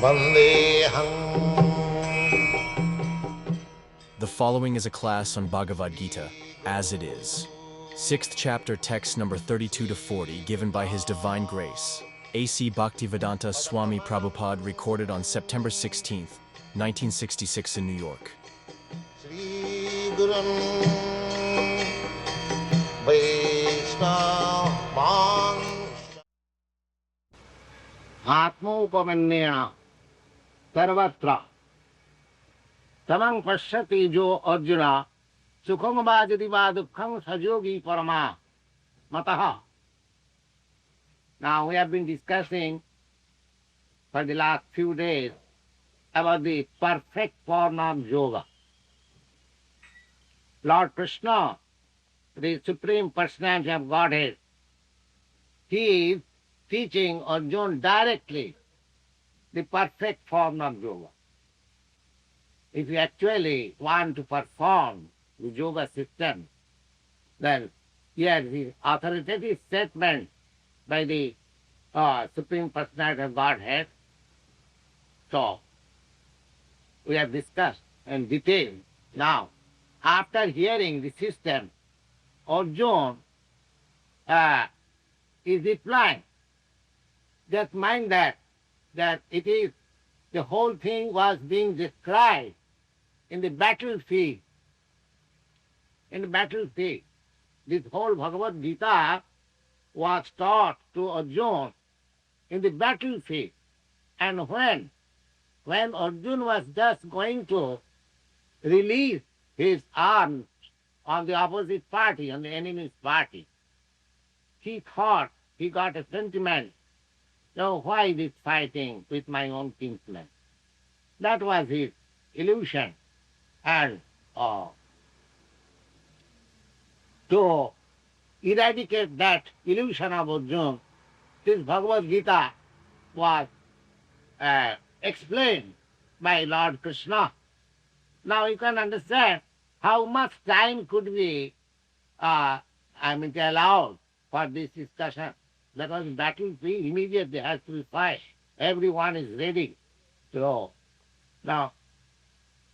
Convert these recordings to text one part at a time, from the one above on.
The following is a class on Bhagavad Gita, as it is. 6th chapter, text number 32 to 40, given by His Divine Grace, A.C. Bhaktivedanta Swami Prabhupada, recorded on September 16th, 1966 in New York. आत्मोपमन्येन सर्वत्र तमं पश्यति जो अर्जुन सुखं वा यदि वा दुःखं सयोगी परमा मतः. Now we have been discussing for the last few days about the perfect form of yoga. Lord Krishna, the Supreme Personality of Godhead, He is teaching Arjuna directly the perfect form of yoga. If you actually want to perform the yoga system, then here the authoritative statement by the Supreme Personality of Godhead. So, we have discussed in detail. Now, after hearing the system, Arjuna is replying. Just mind that it is, the whole thing was being described in the battlefield. In the battlefield. This whole Bhagavad Gita was taught to Arjuna in the battlefield. And when Arjuna was just going to release his arms on the opposite party, on the enemy's party, he thought, he got a sentiment, so why this fighting with my own kinsmen? That was his illusion. And to eradicate that illusion of Arjuna, this Bhagavad Gita was explained by Lord Krishna. Now you can understand how much time could be allowed for this discussion. That was battlefield, immediately has to be fight. Everyone is ready. So now,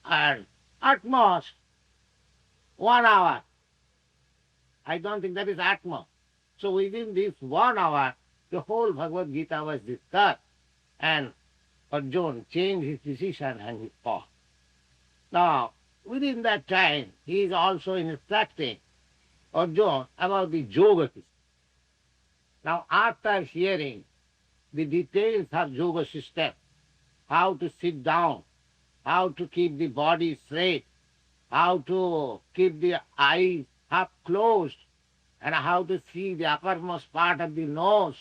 and at most 1 hour. I don't think that is at most. So within this 1 hour, the whole Bhagavad Gita was discussed, and Arjuna changed his decision and he fought. Now, within that time, he is also instructing Arjuna about the yoga system. Now, after hearing the details of yoga system, how to sit down, how to keep the body straight, how to keep the eyes half closed, and how to see the uppermost part of the nose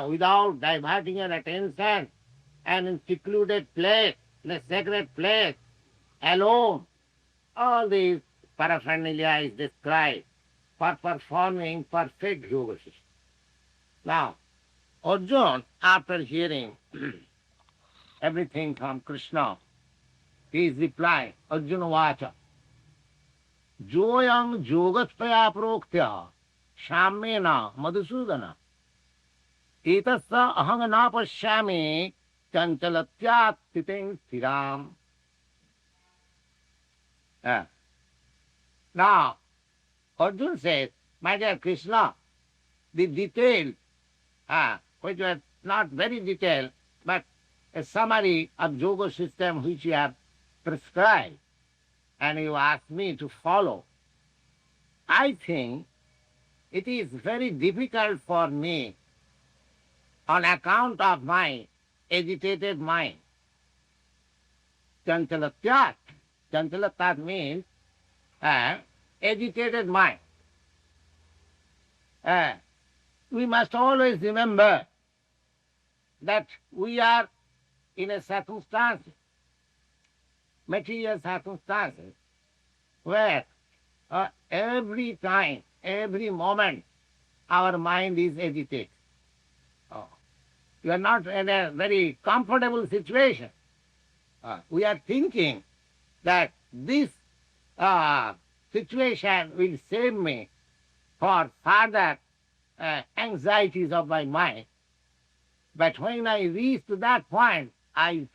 without diverting your attention, and in secluded place, in a sacred place, alone. All these paraphernalia is described for performing perfect yoga system. Now, Arjuna, after hearing everything from Krishna, he is replying, Arjuna Vacha, Joyang Jogatpaya Proktya Shamena Madhusudana Etasa Ahanga Napashyami Chanchalatyat Titing Thiram. Now, Arjuna says, my dear Krishna, the details, which was not very detailed, but a summary of yoga system which you have prescribed, and you asked me to follow. I think it is very difficult for me on account of my agitated mind. Chanchalatyat. Chanchalatyat means agitated mind. We must always remember that we are in a circumstance, material circumstances, where every time, every moment, our mind is agitated. We are not in a very comfortable situation. We are thinking that this situation will save me for further anxieties of my mind. But when I reach to that point, I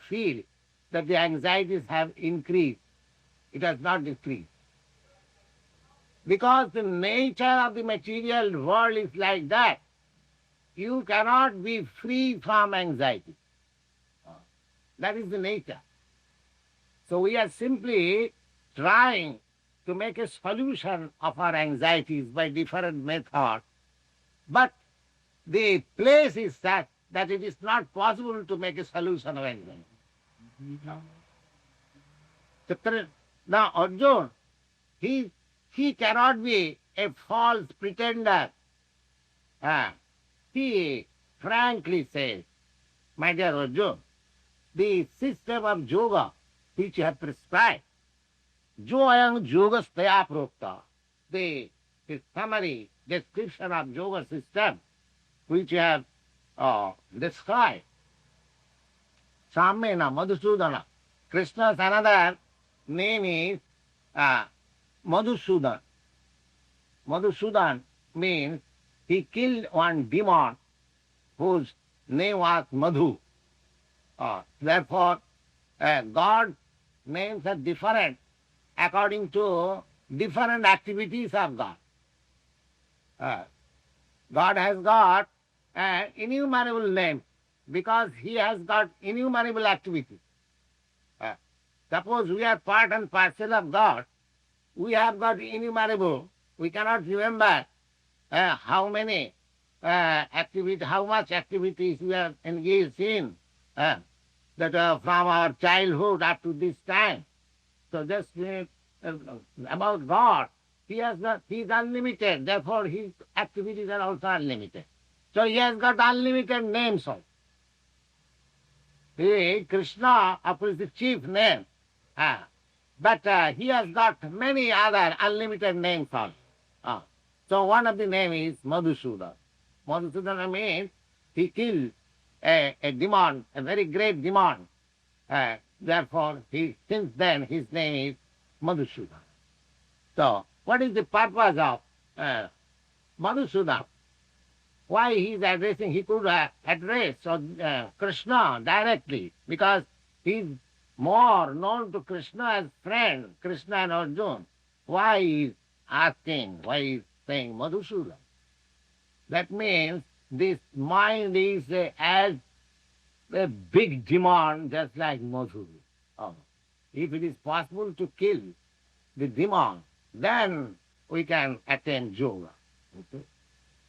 feel that the anxieties have increased. It has not decreased. Because the nature of the material world is like that. You cannot be free from anxiety. That is the nature. So we are simply trying to make a solution of our anxieties by different methods. But the place is such that it is not possible to make a solution of anxiety. Now Arjuna, he cannot be a false pretender. He frankly says, my dear Arjuna, the system of yoga which you have prescribed, jo ayam yogasthaya prokta, the summary description of yoga system which you have described, Samena Madhusudana. Krishna's another name is Madhusudan. Madhusudan means he killed one demon whose name was Madhu. Therefore, God's names are different according to different activities of God. God has got an innumerable name because he has got innumerable activities. Suppose we are part and parcel of God, we have got innumerable. We cannot remember how many activities, how much activities we are engaged in that from our childhood up to this time. So just about God, he is unlimited. Therefore, his activities are also unlimited. So he has got unlimited names also. Krishna, of course, is the chief name. But he has got many other unlimited names also. So one of the names is Madhusudana. Madhusudana means he killed a demon, a very great demon. Therefore, since then his name is Madhusudana. So, what is the purpose of Madhusudana? Why he is addressing? He could address Krishna directly because he is more known to Krishna as friend, Krishna and Arjuna. Why he is asking? Why he is saying Madhusudana? That means this mind is as a big demon, just like Madhu. If it is possible to kill the demon, then we can attain yoga. Okay?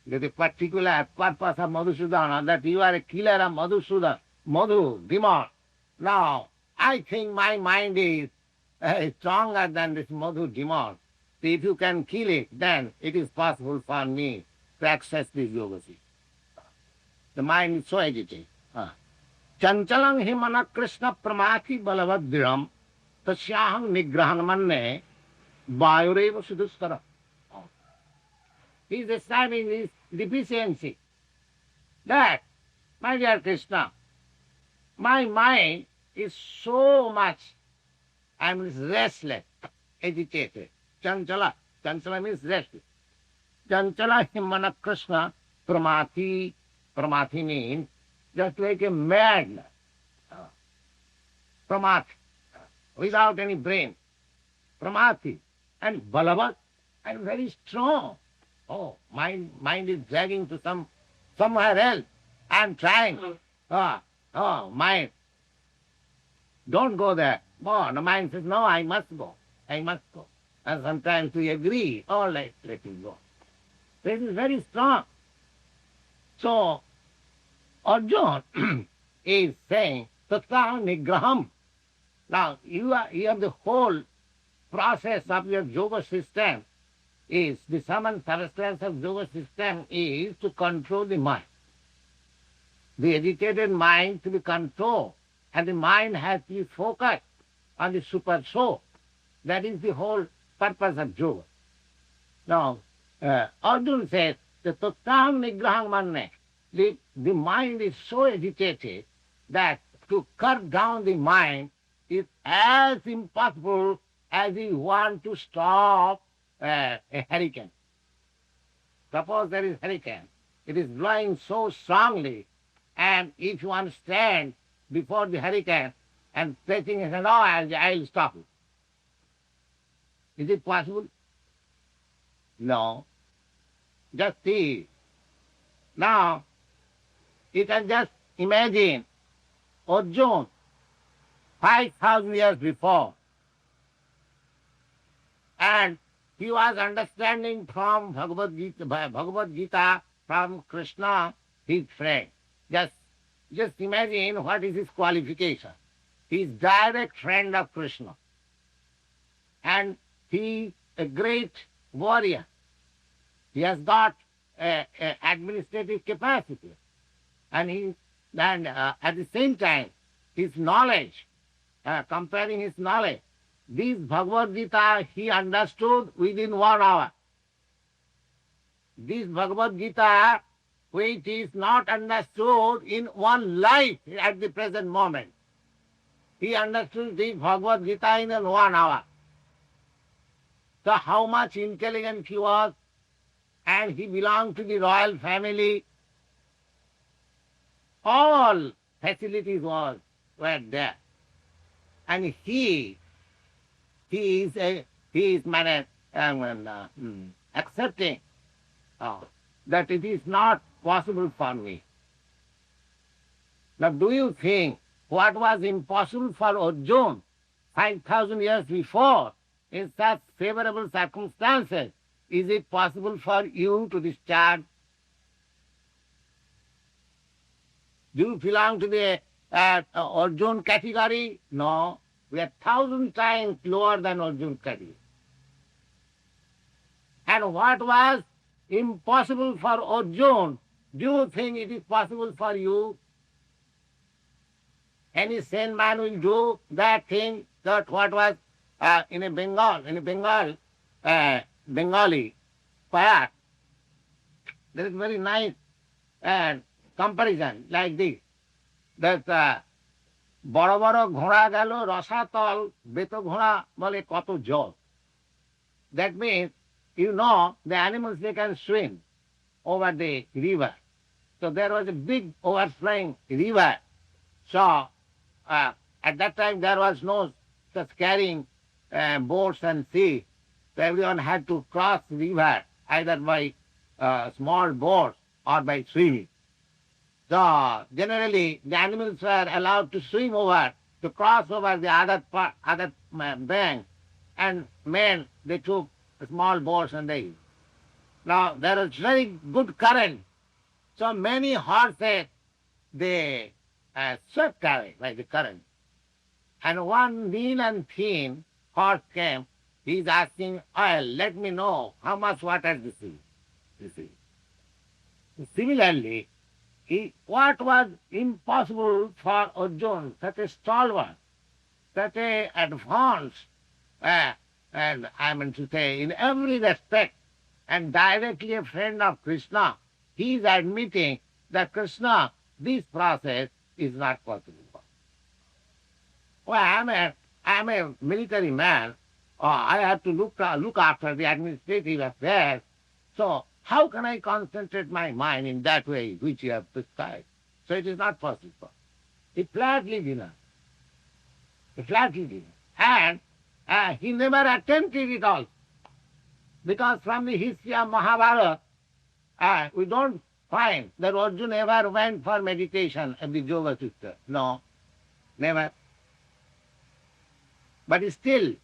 The particular purpose of Madhusudana, that you are a killer of Madhu, demon. Now, I think my mind is stronger than this Madhu demon. So if you can kill it, then it is possible for me to access this yoga. The mind is so agitated. Chanchalang himana Krishna pramati balavadram tasyaham nigrahan manne vayureva sudhuskara. He is describing his deficiency. That, my dear Krishna, my mind is so much, I am restless, agitated. Chanchala. Chanchala means restless. Chanchala himana Krishna pramati. Pramati means just like a madman. Pramati. Without any brain. Pramati. And balavat. And very strong. Oh, mind is dragging to somewhere else. I am trying. Mind. Don't go there. Oh, the mind says, no, I must go. I must go. And sometimes we agree. All right, let him go. This is very strong. So, Arjuna is saying, Tattva Nigraham. Now, you have the whole process of your yoga system is, the sum and substance of yoga system is to control the mind. The agitated mind to be controlled, and the mind has to be focused on the super soul. That is the whole purpose of yoga. Now, Arjuna says, the Tattvam Nigraham Manne, the mind is so agitated that to cut down the mind is as impossible as you want to stop a hurricane. Suppose there is hurricane. It is blowing so strongly, and if you want to stand before the hurricane and stretching his hand, oh, I'll stop it. Is it possible? No. Just see. Now, you can just imagine Arjuna 5,000 years before, and he was understanding from Bhagavad Gita from Krishna, his friend. Just imagine what is his qualification. He is direct friend of Krishna. And he is a great warrior. He has got administrative capacity. And at the same time, his knowledge, comparing his knowledge, this Bhagavad Gita he understood within 1 hour. This Bhagavad Gita, which is not understood in one life at the present moment. He understood this Bhagavad Gita in 1 hour. So how much intelligent he was, and he belonged to the royal family. All facilities were there. And he is accepting that it is not possible for me. Now do you think what was impossible for Arjuna 5,000 years before in such favorable circumstances, is it possible for you to discharge? Do you belong to the Arjuna category? No. We are 1,000 times lower than Arjuna category. And what was impossible for Arjuna, do you think it is possible for you? Any sane man will do that thing, that what was in a Bengali poet. There is very nice comparison like this, that বড় বড় ঘোড়া গেল রসাতল বেত ঘোড়া বলে কত জল. That means, you know, the animals, they can swim over the river. So there was a big overflowing river. So at that time there was no such carrying boats and sea. So everyone had to cross the river either by small boats or by swimming. So generally the animals were allowed to swim over, to cross over the other bank, and men, they took small boats and they. Now there was very good current, so many horses, they swept away by the current. And one lean and thin horse came. He is asking, "Well, let me know how much water this is." You see. Similarly, what was impossible for Arjuna, such a stalwart, such a advanced, and I mean to say, in every respect, and directly a friend of Krishna, he is admitting that Krishna, this process is not possible. Well, I'm a military man. I have to look after the administrative affairs. So how can I concentrate my mind in that way which you have prescribed? So it is not possible. He flatly denied. And he never attempted it all. Because from the history of Mahabharata, we don't find that Arjuna ever went for meditation at the Yoga Sutra. No, never. But still,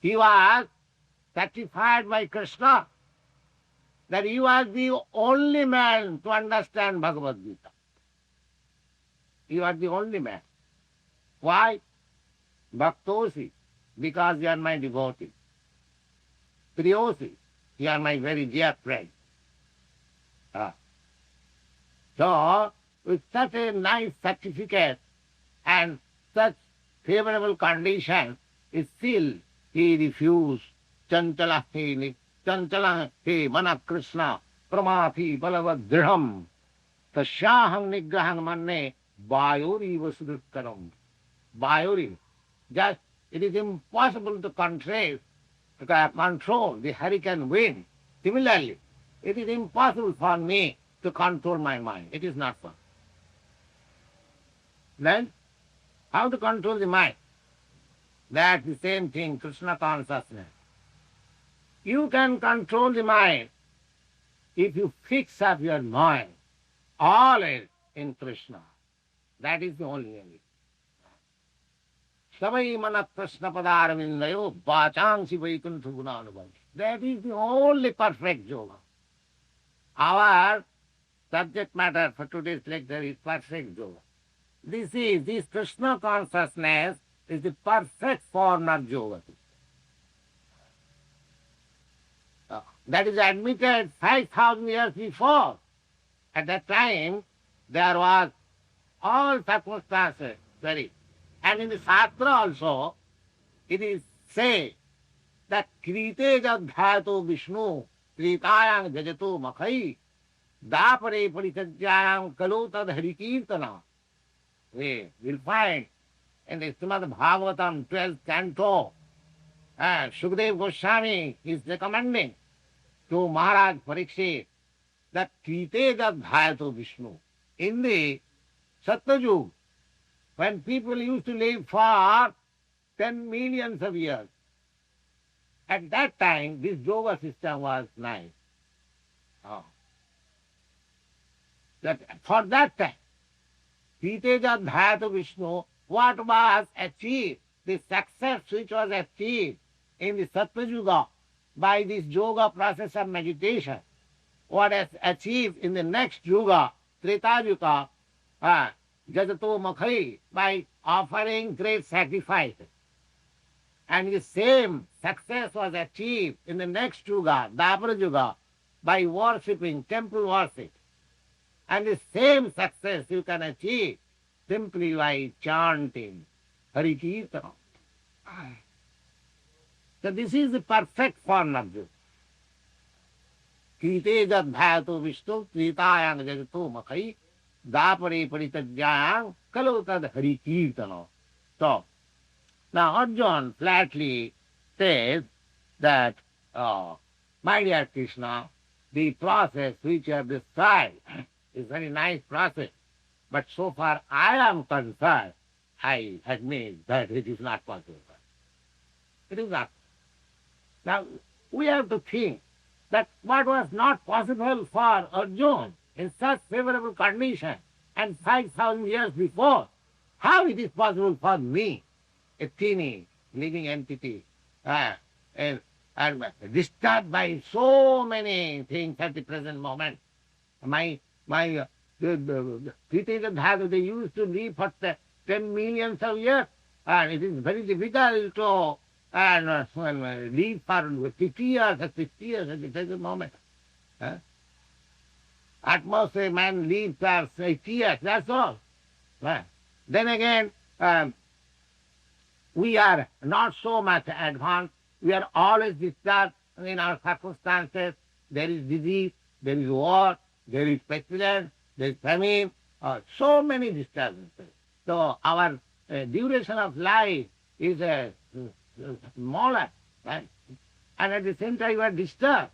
he was certified by Krishna that he was the only man to understand Bhagavad Gita. You are the only man. Why? Bhaktosi, because you are my devotee. Priyosi, you are my very dear friend. So, with such a nice certificate and such favorable condition, still he refused. Chanchala he mana Krishna pramathi balavad driham tasyahang nigrahang manne bayuri vasudutkaram. Bayuri. Just, it is impossible to control the hurricane wind. Similarly, it is impossible for me to control my mind. It is not possible. Then, how to control the mind? That's the same thing, Krishna consciousness. You can control the mind if you fix up your mind always in Krishna. That is the only way. Savai manat Krishna padaravindayo bhajans vaikunta gunanubhavi. That is the only perfect yoga. Our subject matter for today's lecture is perfect yoga. This Krishna consciousness is the perfect form of yoga. That is admitted 5,000 years before. At that time, there was all circumstances very. And in the Shastra also, it is said that Krite jadbhyato Vishnu, Kritayang jajato makhai, dapare parisajyayang kalotad harikirtana. We will find in the Srimad Bhagavatam 12th canto, Sukadeva Goswami is recommending to Maharaj Parikshit that Krite jadbhyato Vishnu. In the Satyajug, when people used to live for 10 millions of years, at that time this yoga system was nice. That for that time, Kriteja Dhyata Vishnu, what was achieved, the success which was achieved in the Satyayuga by this yoga process of meditation, what is achieved in the next yuga, Treta Yuga, Jajato Makhai, by offering great sacrifices. And the same success was achieved in the next yuga, Dwapara Yuga, by worshipping, temple worship. And the same success you can achieve simply by chanting Hari Kirtana. So this is the perfect form of yoga. Krite jadbhyato Vishnu, Kritayang jajato makhai, dapare paritadhyayang kalotad Hari Kirtana. So, now Arjuna flatly says that, my dear Krishna, the process which you have described is very nice process, but so far I am concerned, I admit that it is not possible. It is not. Now, we have to think that what was not possible for Arjuna in such favorable condition and 5,000 years before, how it is possible for me, a teeny living entity, and disturbed by so many things at the present moment. My Krita they used to live for 10 millions of years, and it is very difficult to live for 50 years or 60 years at the present moment. At most a man lives for 80 years, that's all. Then again, we are not so much advanced. We are always disturbed in our circumstances. There is disease, there is war, there is pestilence, there is famine, so many disturbances. So our duration of life is smaller, right? And at the same time we are disturbed,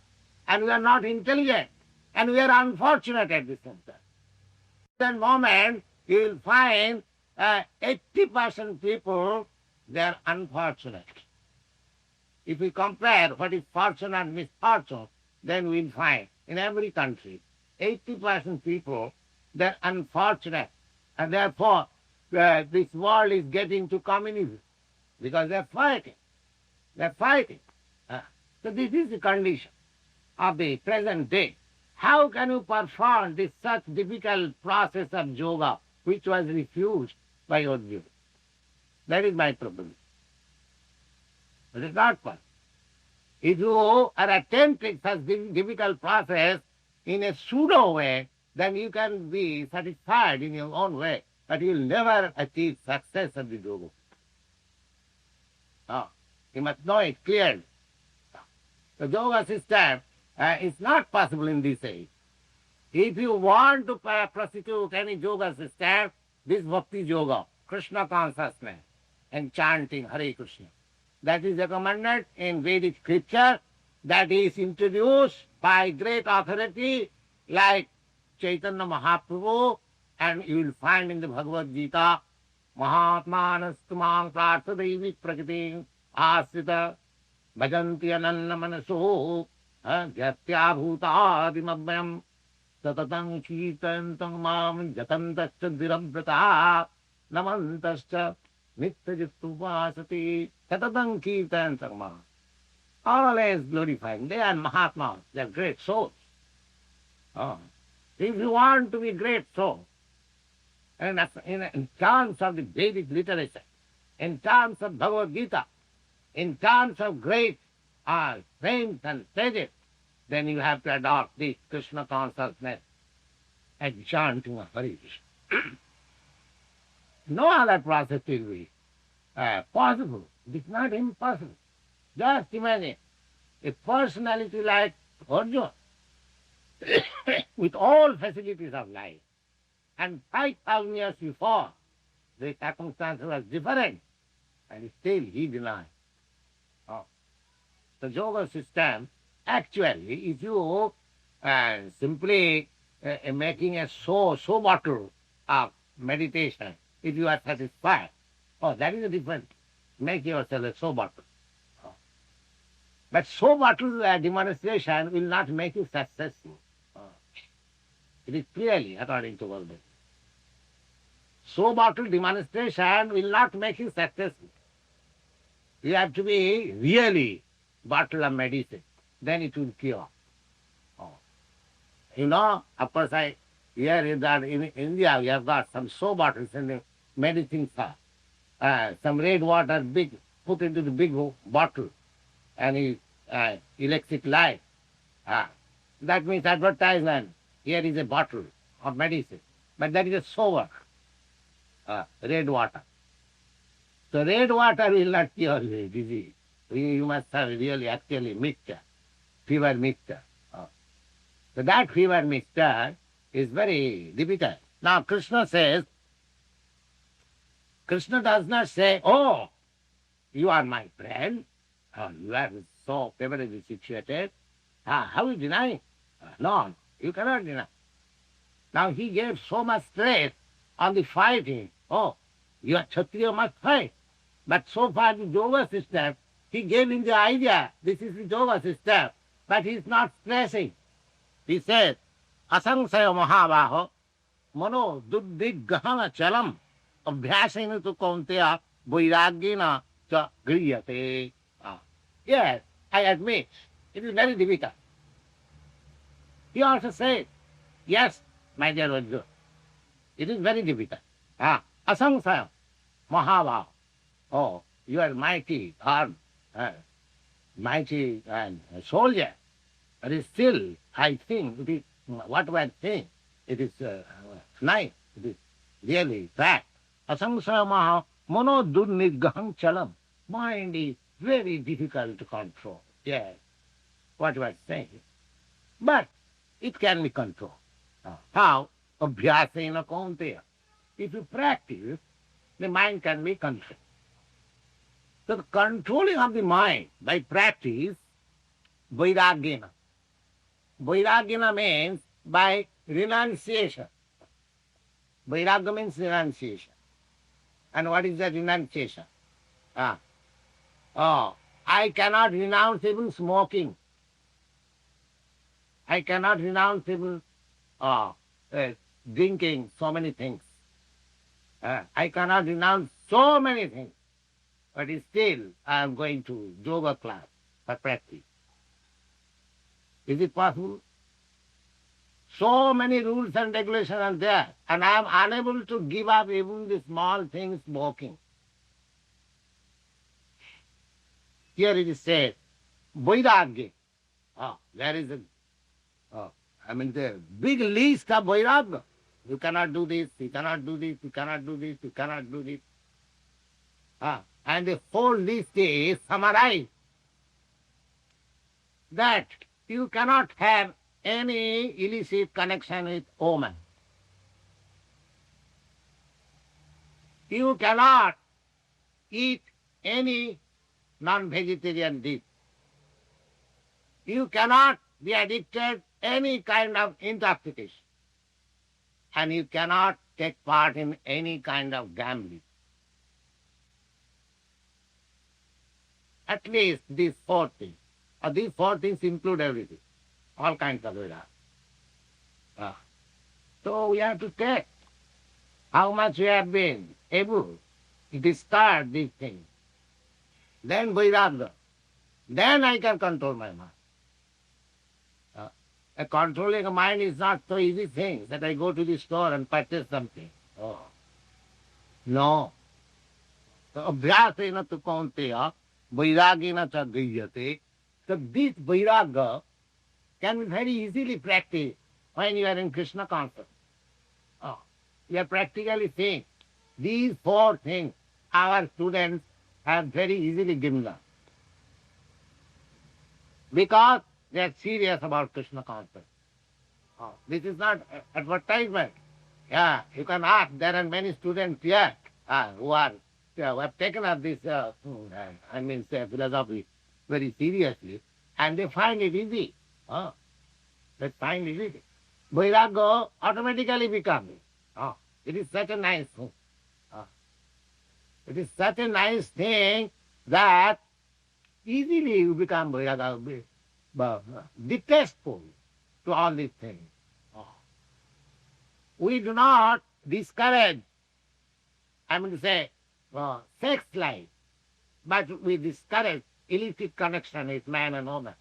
and we are not intelligent, and we are unfortunate at the same time. At that moment, you will find 80% people, they are unfortunate. If we compare what is fortune and misfortune, then we will find in every country, 80% people, they are unfortunate. And therefore, this world is getting to communism because they are fighting. They are fighting. So this is the condition of the present day. How can you perform this such difficult process of yoga which was refused by Arjuna? That is my problem. It is not possible. If you are attempting such difficult process in a pseudo way, then you can be satisfied in your own way, but you will never achieve success of the yoga. You must know it clearly. The yoga system is not possible in this age. If you want to prostitute any yoga system, this bhakti yoga, Krishna consciousness, and chanting Hare Krishna, that is recommended in Vedic scripture, that is introduced by great authority like Chaitanya Mahaprabhu, and you will find in the Bhagavad Gita Mahatmanastu mang prarthadevi prakriti asita bhajanti ananna manaso gyatya bhutadimabhyam satatang kirtantam mam jatantascha dhiravrata namantascha nityajituvasati satatang kirtantam mam. Always glorifying. They are Mahatmas. They are great souls. Oh. If you want to be great soul, and in terms of the Vedic literature, in terms of Bhagavad Gita, in terms of great saints and sages, then you have to adopt this Krishna consciousness and chanting of Hare Krishna. No other process will be possible. It is not impossible. Just imagine a personality like Arjuna with all facilities of life. And 5,000 years before, the circumstances were different, and still he denied. Oh. The yoga system, actually, if you simply making a so bottle of meditation, if you are satisfied, oh, that is a different. Make yourself a so bottle. Oh. But so bottle demonstration will not make you successful. Oh. It is clearly according to Bhagavad. So bottle demonstration will not make you successful. You have to be really bottle of medicine. Then it will cure. Oh. You know, of course, I hear that in India we have got some soap bottles in the medicine shop. Some red water big put into the big bottle and electric light. That means advertisement. Here is a bottle of medicine. But that is a soap, red water. So red water will not cure the disease. You must have really actually mixture, fever mixture. So that fever mixture is very difficult. Now Krishna says, Krishna does not say, oh, you are my friend, you are so favorably situated. How you deny? No, you cannot deny. Now he gave so much stress on the fighting. Oh, you are Kshatriya, must fight. But so far the yoga system, he gave him the idea, this is the yoga system, but he is not stressing. He says, asangsaya mahabaho, mano duddiggahana chalam, abhyasena tu kaunteya, vairagyena cha griyate. Yes, I admit, it is very difficult. He also said, yes, my dear Arjuna, it is very difficult. Asangsaya mahabaho. Oh, you are mighty arm, mighty soldier. But still, I think it is what we are saying. It is nice. It is really fact. Asangsaya maha mono durniggaham chalam. Mind is very difficult to control. Yes, what we are saying. But it can be controlled. How? Abhyasena kaunteya. If you practice, the mind can be controlled. So the controlling of the mind by practice, vairagyena. Vairagyena means by renunciation. Vairagya means renunciation. And what is that renunciation? I cannot renounce even smoking. I cannot renounce even drinking so many things. I cannot renounce so many things. But still, I am going to yoga class for practice. Is it possible? So many rules and regulations are there, and I am unable to give up even the small things smoking. Here it is said, vairagya. There is the big list of vairagya. You cannot do this, you cannot do this, you cannot do this, you cannot do this. And the whole list is summarized that you cannot have any illicit connection with woman. You cannot eat any non-vegetarian dish. You cannot be addicted any kind of intoxication. And you cannot take part in any kind of gambling. at least these four things. These four things include everything, all kinds of Vedanta. So we have to take how much we have been able to discard these things. Then Vairagya. Then I can control my mind. Controlling a mind is not so easy thing that I go to the store and purchase something. Oh. No. So abhyasena tu kaunteya vairagena cha gayyate. So this vairagya can be very easily practiced when you are in Krishna consciousness. You are practically saying these four things our students have very easily given us. Because they are serious about Krishna consciousness. This is not advertisement. Yeah, you can ask. There are many students here who have taken up this, philosophy very seriously, and they find it easy. They find it easy. Vairagya automatically becomes. It is such a nice thing. It is such a nice thing that easily you become vairagya, detestful to all these things. We do not discourage, sex life, but we discourage illicit connection with man and woman.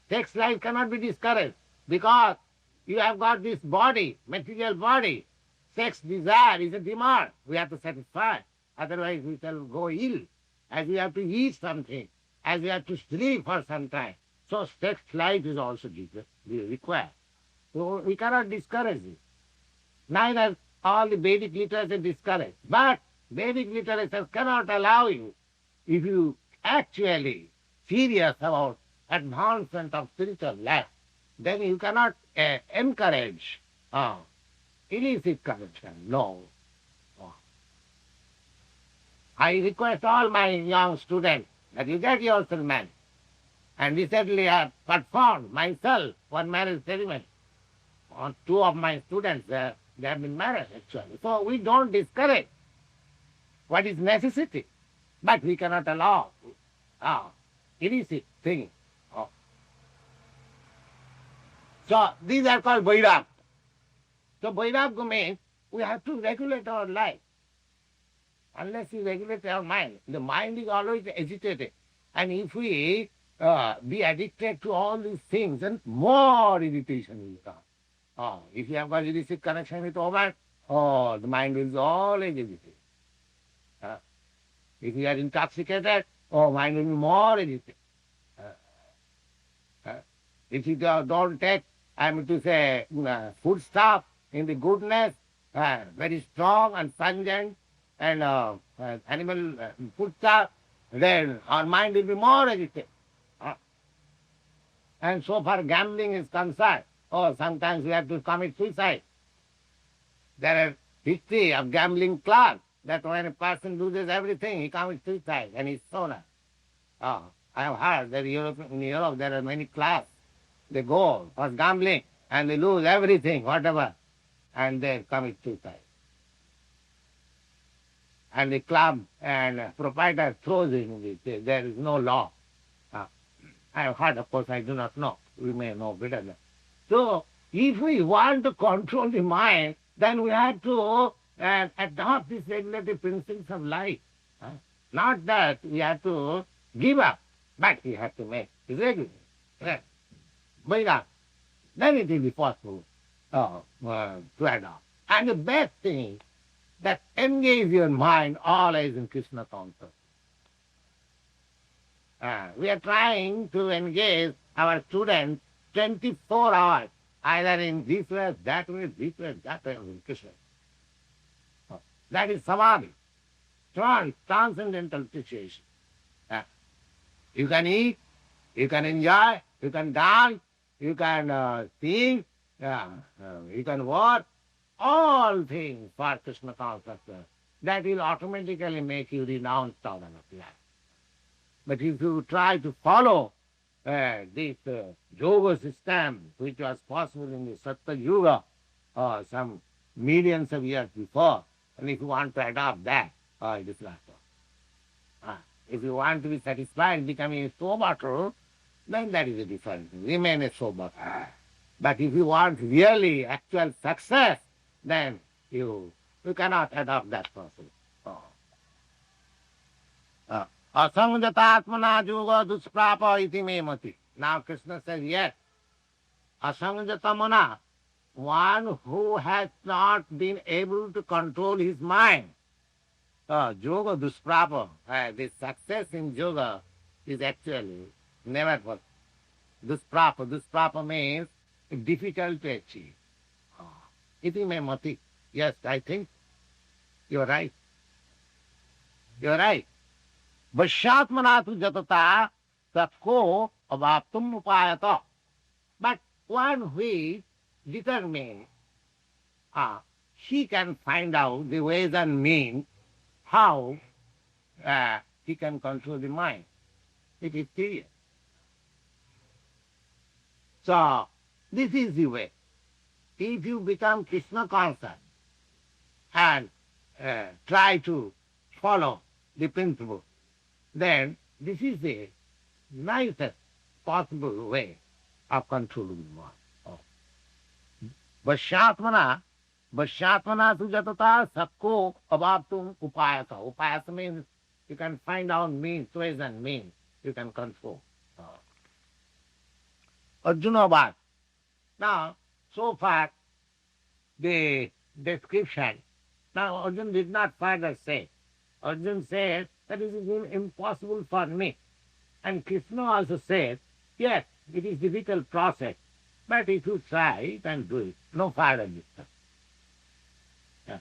Sex life cannot be discouraged because you have got this body, material body. Sex desire is a demand. We have to satisfy. Otherwise we shall go ill. As we have to eat something, as we have to sleep for some time. So sex life is also required. So we cannot discourage it. Neither all the Vedic literature discourage. But Vedic literature cannot allow you, if you actually serious about advancement of spiritual life, then you cannot encourage illicit connection. No. I request all my young students that you get yourself married. And recently I have performed myself one marriage ceremony. Two of my students, they have been married actually. So we don't discourage what is necessity, but we cannot allow illicit things. So these are called vairagya. So vairagya means we have to regulate our life. Unless we regulate our mind, the mind is always agitated. And if we be addicted to all these things, then more irritation will come. If you have got illicit connection with woman, the mind will be always agitated. If you are intoxicated, mind will be more agitated. If you don't take, food stuff in the goodness, very strong and pungent, and animal food stuff, then our mind will be more agitated. And so far gambling is concerned, sometimes we have to commit suicide. There are history of gambling clubs that when a person loses everything, he commits suicide and he's sold. I have heard that in Europe there are many clubs. They go for gambling and they lose everything, whatever, and they commit suicide. And the club and proprietor throws in it. There is no law. I have heard, of course, I do not know. We may know better than. So, if we want to control the mind, then we have to adopt these regulative principles of life. Not that we have to give up, but we have to make it regular. Then it will be possible to adopt. And the best thing, that engage your mind always in Krishna consciousness. We are trying to engage our students 24 hours, either in this way, that way, in Krishna. That is samadhi, transcendental appreciation. You can eat, you can enjoy, you can dance, you can sing, you can work, all things for Krishna consciousness. That will automatically make you renounce all of life. But if you try to follow this yoga system, which was possible in the Satya Yuga, some millions of years before, and if you want to adopt that, it is not so. If you want to be satisfied becoming a soul, then that is a different thing. Remain a soul. But if you want really actual success, then you cannot adopt that person. Asangatatmana yoga dusprapa iti me mati. Now Krishna says, yes, asangatamana, one who has not been able to control his mind. Yoga dusprapa, this success in yoga is actually never possible. Dusprapa means difficult to achieve. Iti me mati. Yes, I think you're right. You're right. Vashyatmanatu jatata tapko avaptum upayata. But one who is determined, he can find out the ways and means how he can control the mind. It is clear. So, this is the way. If you become Krishna conscious and try to follow the principle, then this is the nicest possible way of controlling the mind. Vashyatmana sujatata sabko abhaptum upayata. Upayata means you can find out means, ways and means you can control. Arjuna was. Now, so far, the description, now Arjuna did not further say. Arjuna said, that is impossible for me. And Krishna also said, yes, it is difficult process, but if you try, then do it. No further distance. Yeah.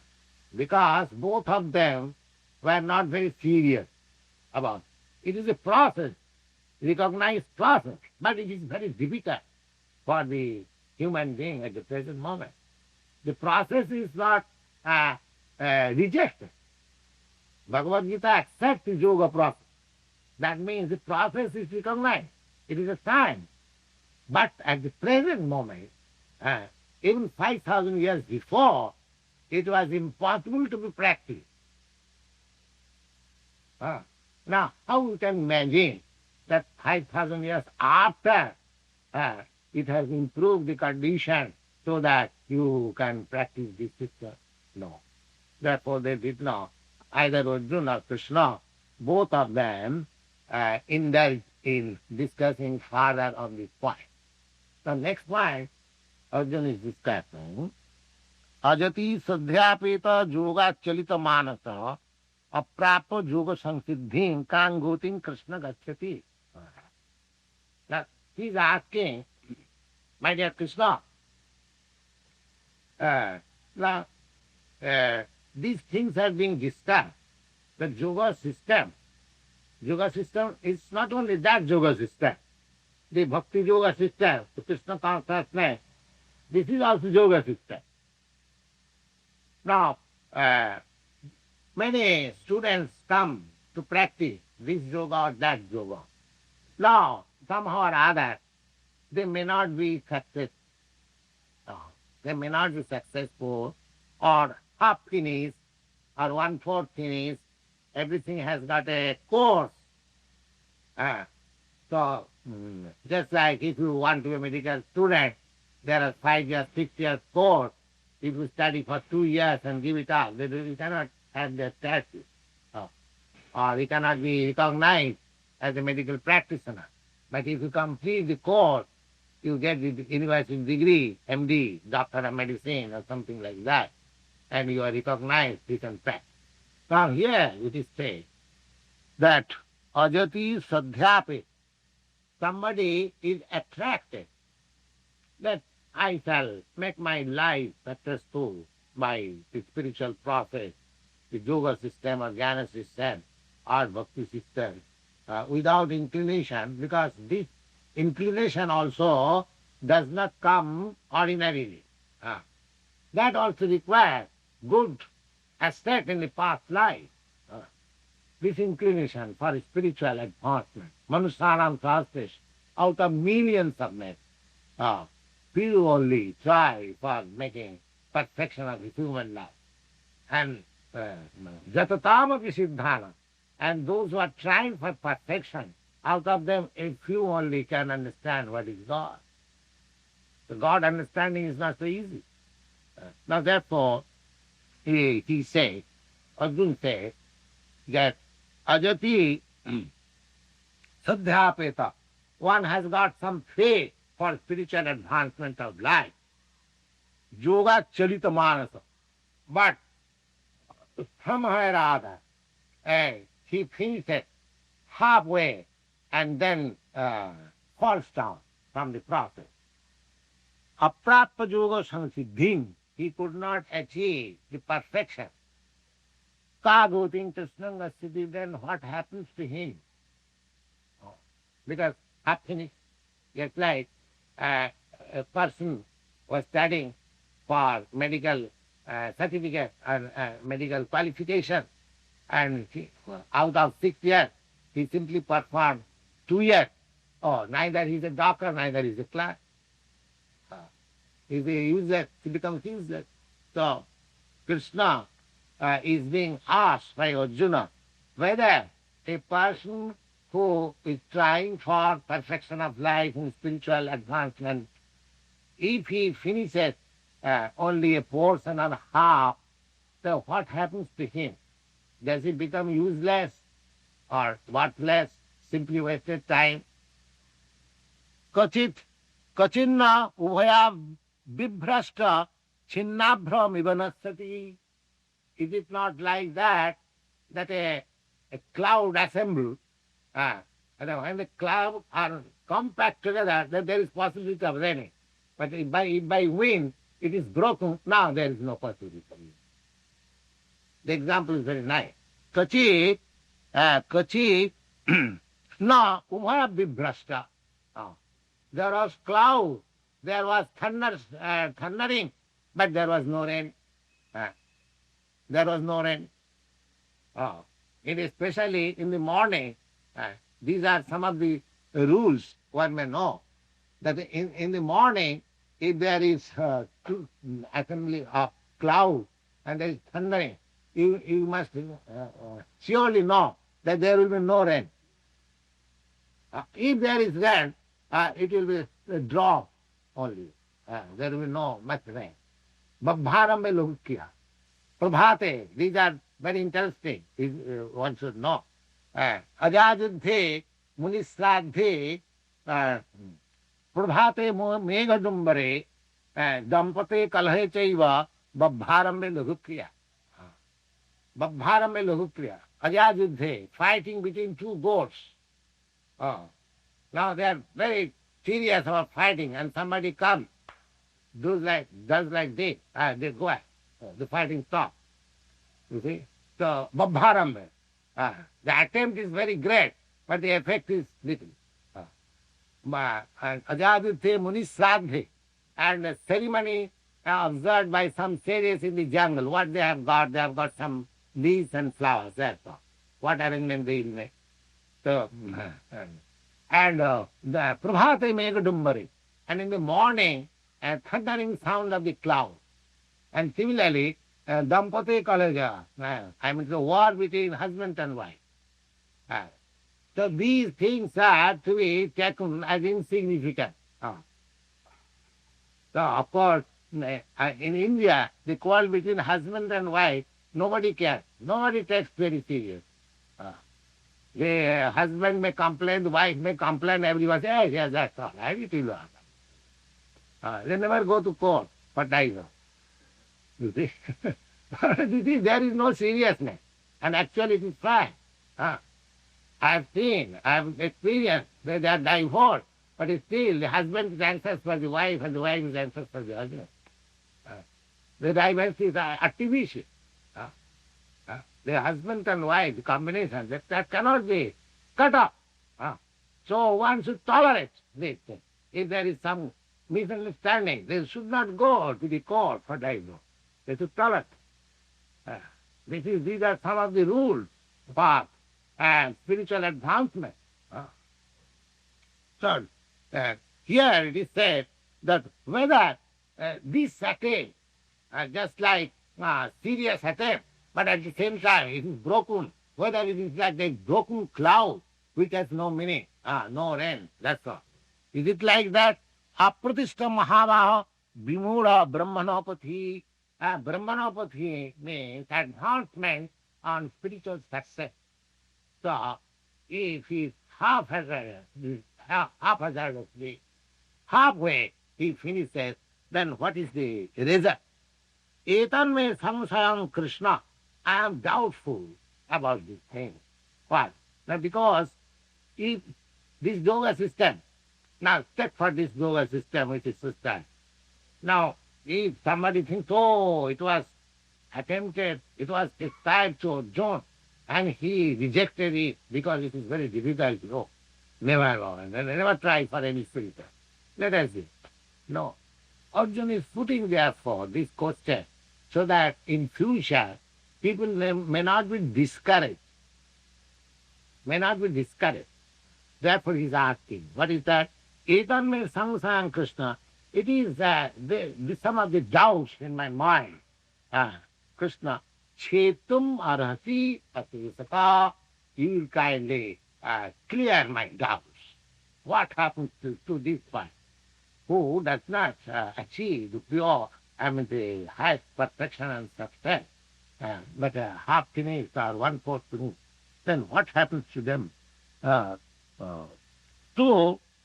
Because both of them were not very serious about it. It is a process, recognized process, but it is very difficult for the human being at the present moment. The process is not rejected. Bhagavad Gita accepts the yoga process. That means the process is recognized. It is a time. But at the present moment, even 5,000 years before, it was impossible to be practiced. Now, how we can imagine that 5,000 years after it has improved the condition so that you can practice this system? No. Therefore, they did not. Either Arjuna or Krishna, both of them indulge in discussing further on this point. The next point, Arjuna is discussing, ajati sadhyapeta yoga chalita manasa aprapa yoga samsiddhim kangutim Krishna gacchati. Now, he is asking, my dear Krishna, these things are being discussed. The yoga system is not only that yoga system, the bhakti yoga system, the Krishna consciousness, this is also yoga system. Now, many students come to practice this yoga or that yoga. Now, somehow or other, they may not be successful. They may not be successful, or half finished, or 1/4 finished. Everything has got a course. So, just like if you want to be a medical student, there are 5 years, 6 years course. If you study for 2 years and give it up, you cannot have the status. Or you cannot be recognized as a medical practitioner. But if you complete the course, you get the university degree, MD, Doctor of Medicine, or something like that, and you are recognized, you can practice. Now here it is said that ajati sadhyapi, somebody is attracted that I shall make my life successful by the spiritual process, the yoga system or jnana system or bhakti system, without inclination, because this inclination also does not come ordinarily. That also requires good aspect in the past life. This inclination for spiritual advancement, Manushanam Sahasresh, out of millions of men, few only try for making perfection of the human life. And Jatatamapi Siddhana, And those who are trying for perfection, out of them a few only can understand what is God. The God understanding is not so easy. Now therefore, he said, Arjuna said, that ajati sadhyapeta, one has got some faith for spiritual advancement of life. Yoga charita manasa. But somehow or other, he finishes halfway and then falls down from the process. Aprapya yoga samsiddhim, he could not achieve the perfection. Kagoting tasnanga siddhi, then what happens to him? Because half finished. Just like a person was studying for medical certificate and medical qualification, and out of 6 years, he simply performed 2 years. Oh, neither he is a doctor, neither he is a clerk. He is useless, he becomes useless. So, Krishna is being asked by Arjuna whether a person who is trying for perfection of life and spiritual advancement, if he finishes only a portion or half, so what happens to him? Does he become useless or worthless, simply wasted time? Kachit, kachinna ubhaya vibhrashta chinnabhram ivanasati. Is it not like that, that a cloud assembles, and when the clouds are compact together, then there is possibility of raining. But if by wind it is broken, now there is no possibility of rain. The example is very nice. Kachit, na umhaya vibhrashta. There was cloud, there was thundering, but there was no rain. There was no rain. It is especially in the morning. These are some of the rules one may know. That in the morning, if there is assembly of cloud and there is thundering, you must surely know that there will be no rain. If there is rain, it will be a drop only. There will be no much rain. Babharambe lokya. Prabhate, these are very interesting, one should know. Ajajudhe, munisradhe, prabhate meghadumbare, dampate kalhe chaiva, babharambe lahukriya. Babharambe lahukriya. Ajajudhe, fighting between two goats. Now they are very serious about fighting, and somebody comes, does like this, they go ahead. The fighting stops. You see? So, babharambe. The attempt is very great, but the effect is little. Ajaduthe munisradhe. And the ceremony observed by some sages in the jungle. What they have got some leaves and flowers. That's all. What arrangement they will make. So, and the prabhate meghadumbari. And in the morning, a thundering sound of the cloud. And similarly, dampate kalaja, I mean the war between husband and wife. So these things are to be taken as insignificant. So of course, in India, the quarrel between husband and wife, nobody cares. Nobody takes very serious. The husband may complain, the wife may complain, everyone says, yes, that's all right, it will happen. They never go to court for divorce. You see? There is no seriousness. And actually it is fine. I have seen, I have experienced that they are divorced, but still the husband is anxious for the wife and the wife is anxious for the husband. The divorce is artificial. The husband and wife, the combination, that cannot be cut off. So one should tolerate this thing. If there is some misunderstanding, they should not go to the court for divorce. They should tolerate. These are some of the rules for spiritual advancement. So, here it is said that whether this attempt, just like serious attempt, but at the same time it is broken whether it is like a broken cloud which has no meaning, no rain, that's all. Is it like that? Apratishta Mahavaha Vimura Brahmanopathy. Brahmanopathy means advancement on spiritual success. So, if he is haphazardously, halfway he finishes, then what is the result? Etanme samsayam Krishna. I am doubtful about this thing. Why? Now, because if this yoga system, now step for this yoga system which is system. Now, if somebody thinks, oh, it was attempted, it was prescribed to Arjuna, and he rejected it because it is very difficult, no, never go, and never try for any spiritual. Let us see. No. Arjuna is putting therefore this question so that in future people may not be discouraged. May not be discouraged. Therefore he is asking, what is that? Etan me samsayam Krishna. It is some of the doubts in my mind. Krishna, chetum arhasi patisaka, you will kindly clear my doubts. What happens to this one who does not achieve the pure, the highest perfection and success, but half finished or one-fourth finished, then what happens to them? So,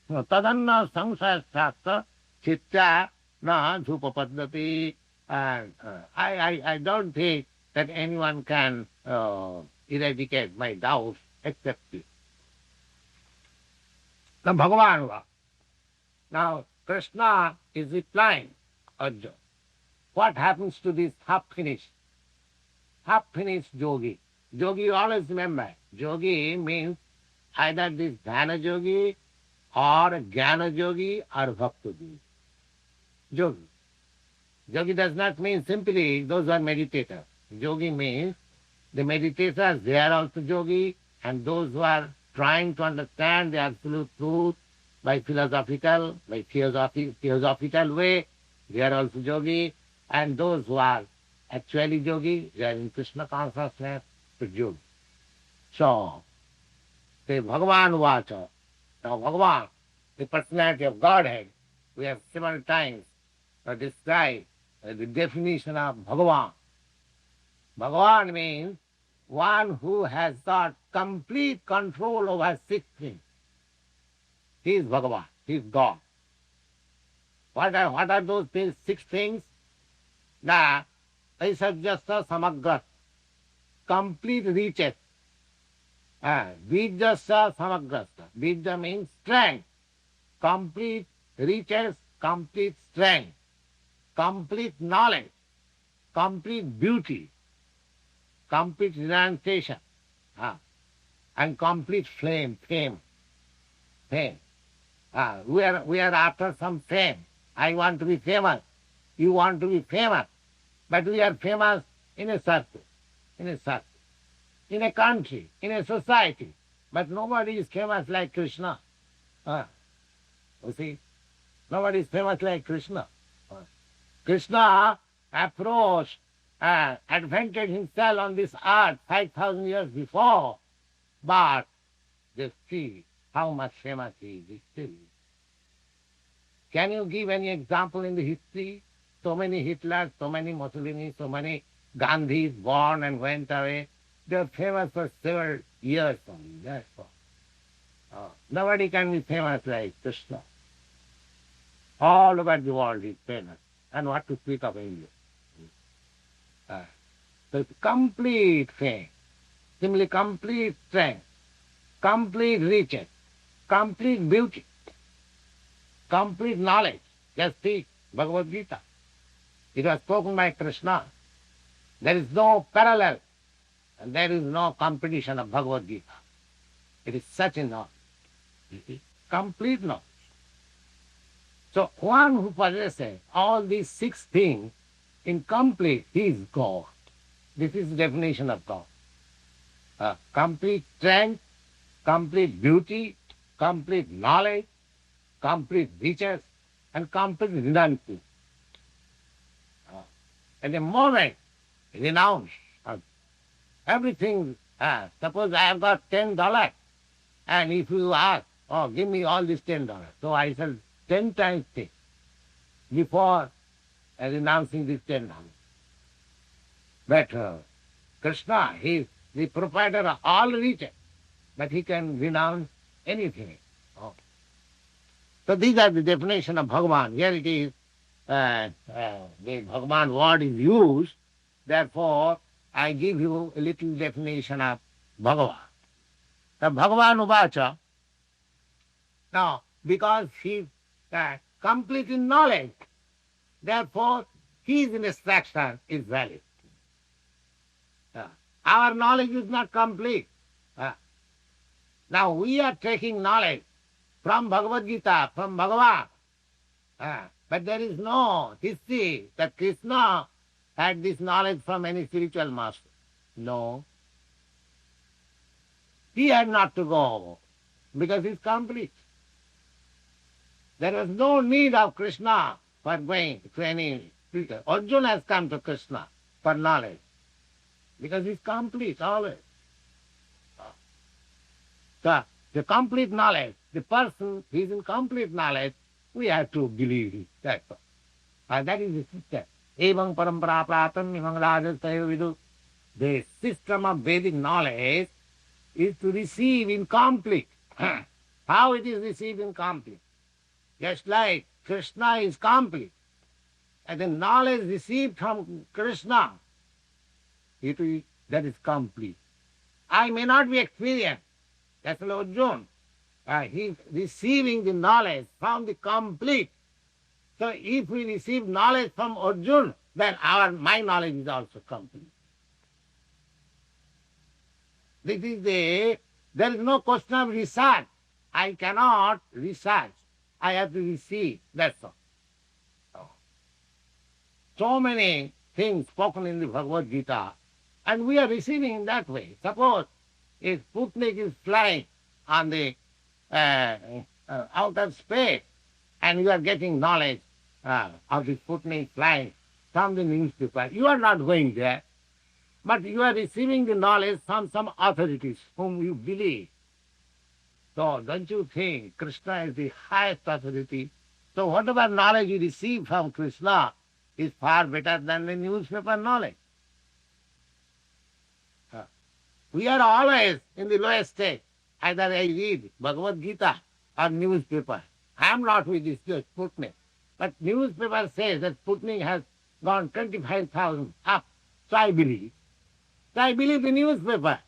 tadanna samsaya chitta na dhupapaddati. I don't think that anyone can eradicate my doubts except you. The Bhagavan. Now, Krishna is replying, Arjuna. What happens to this half-finished yogi? Yogi, you always remember, yogi means either this dhyana yogi or jnana yogi or bhakti yogi. Yogi. Yogi does not mean simply those who are meditators. Yogi means the meditators, they are also yogi, and those who are trying to understand the absolute truth by philosophical way, they are also yogi, and those who are actually yogi, they are in Krishna consciousness, to yogi. So, the Bhagavan Vacha, now Bhagavan, the personality of Godhead, we have several times described the definition of Bhagavan. Bhagavan means one who has got complete control over 6 things. He is Bhagavan, he is God. What are those 6 things? The Aisarjasa Samagra, complete riches. Vijjasa Samagrasa. Vijja means strength. Complete riches, complete strength, complete knowledge, complete beauty, complete renunciation, and complete fame. We are after some fame. I want to be famous. You want to be famous. But we are famous in a circle, in a country, in a society. But nobody is famous like Krishna. You see, nobody is famous like Krishna. Krishna approached, advented himself on this earth 5,000 years before, but just see how much famous he is still. Can you give any example in the history? So many Hitlers, so many Mussolini, so many Gandhis born and went away. They are famous for several years only. That's all. Nobody can be famous like Krishna. All over the world is famous. And what to speak of India? So it's complete fame, simply complete strength, complete riches, complete beauty, complete knowledge. Just see Bhagavad Gita. It was spoken by Krishna. There is no parallel, and there is no competition of Bhagavad Gita. It is such a knowledge. You see? Complete knowledge. So one who possesses all these 6 things in complete, he is God. This is the definition of God. Complete strength, complete beauty, complete knowledge, complete riches, and complete renunciation. At the moment, renounce everything Suppose I have got $10, and if you ask, oh, give me all this $10, so I shall 10 times take before renouncing this $10. But Krishna, he is the proprietor of all riches, but he can renounce anything. Oh. So these are the definition of Bhagavan. Here it is, the Bhagavan word is used, therefore I give you a little definition of Bhagavan. The Bhagavan Uvacha, now because he is complete in knowledge, therefore his instruction is valid. Our knowledge is not complete. Now we are taking knowledge from Bhagavad Gita, from Bhagavan. But there is no history that Krishna had this knowledge from any spiritual master. No. He had not to go because it's complete. There was no need of Krishna for going to any spiritual. Arjuna has come to Krishna for knowledge because it's complete always. So, the complete knowledge, the person who is in complete knowledge, we have to believe it. That's all. And that is the system. Evam parampara pratam imam rajasayo vidu. The system of Vedic knowledge is to receive incomplete. How it is received incomplete? Just like Krishna is complete, and the knowledge received from Krishna, that is complete. I may not be experienced. That's Arjuna. He is receiving the knowledge from the complete. So if we receive knowledge from Arjuna, then my knowledge is also complete. There is no question of research. I cannot research. I have to receive. That's all. So many things spoken in the Bhagavad Gita, and we are receiving in that way. Suppose if Sputnik is flying on the outer space, and you are getting knowledge of the Sputnik flying from the newspaper, you are not going there, but you are receiving the knowledge from some authorities whom you believe. So don't you think Krishna is the highest authority? So whatever knowledge you receive from Krishna is far better than the newspaper knowledge. We are always in the lowest state. Either I read Bhagavad Gita or newspaper. I am not with this Sputnik. But newspaper says that Sputnik has gone 25,000 up. So I believe. So I believe the newspaper.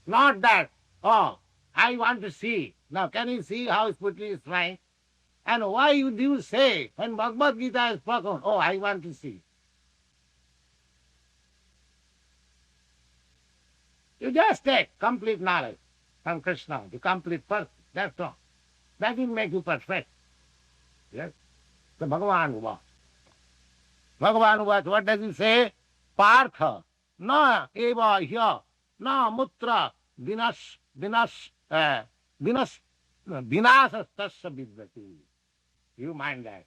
Not that, oh, I want to see. Now can you see how Sputnik is flying? And why do you say, when Bhagavad Gita is spoken, oh, I want to see? You just take complete knowledge from Krishna, the complete person. That's all. That will make you perfect. Yes? The Bhagavan Uvacha. Bhagavan Uvacha, what does he say? Partha, na eva hya, na mutra, vinasastasya vidvati. You mind that.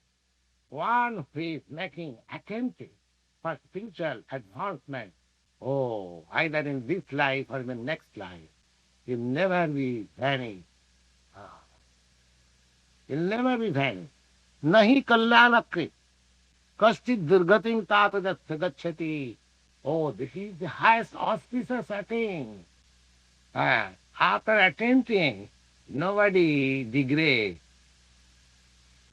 One who is making attempting for spiritual advancement, oh, either in this life or in the next life, he'll never be vanished. He'll never be vanished. Nahi kalyanakrit, kaschit durgatim tata gacchati. Oh, this is the highest auspicious setting. After attempting, nobody degrades.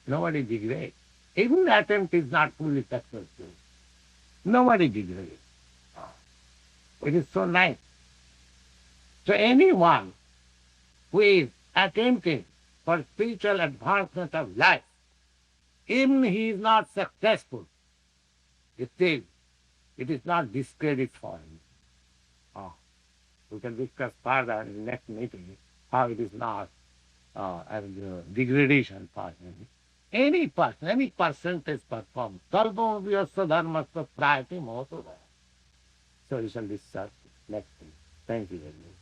Nobody degrades. Even the attempt is not fully successful. Nobody degrades. It is so nice. So anyone who is attempting for spiritual advancement of life, even he is not successful, still it is not discredit for him. We can discuss further in the next meeting how it is not as degradation for him. Any person, any percentage performs. Kalpam vyasa dharmastha prayati moto. So we shall discuss next week. Thank you very much.